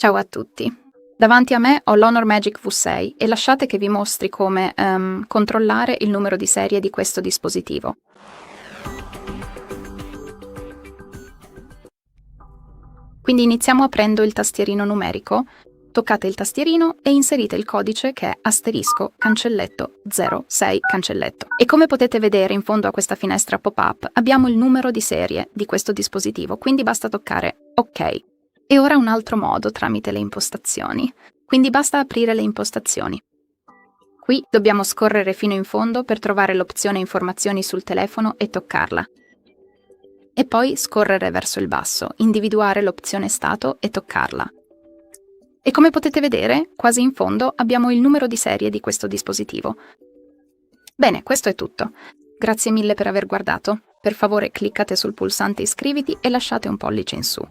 Ciao a tutti. Davanti a me ho l'Honor Magic V6 e lasciate che vi mostri come controllare il numero di serie di questo dispositivo. Quindi iniziamo aprendo il tastierino numerico, toccate il tastierino e inserite il codice che è asterisco cancelletto 06 cancelletto. E come potete vedere in fondo a questa finestra pop-up abbiamo il numero di serie di questo dispositivo, quindi basta toccare OK. E ora un altro modo tramite le impostazioni, quindi basta aprire le impostazioni. Qui dobbiamo scorrere fino in fondo per trovare l'opzione Informazioni sul telefono e toccarla. E poi scorrere verso il basso, individuare l'opzione Stato e toccarla. E come potete vedere, quasi in fondo abbiamo il numero di serie di questo dispositivo. Bene, questo è tutto. Grazie mille per aver guardato. Per favore cliccate sul pulsante iscriviti e lasciate un pollice in su.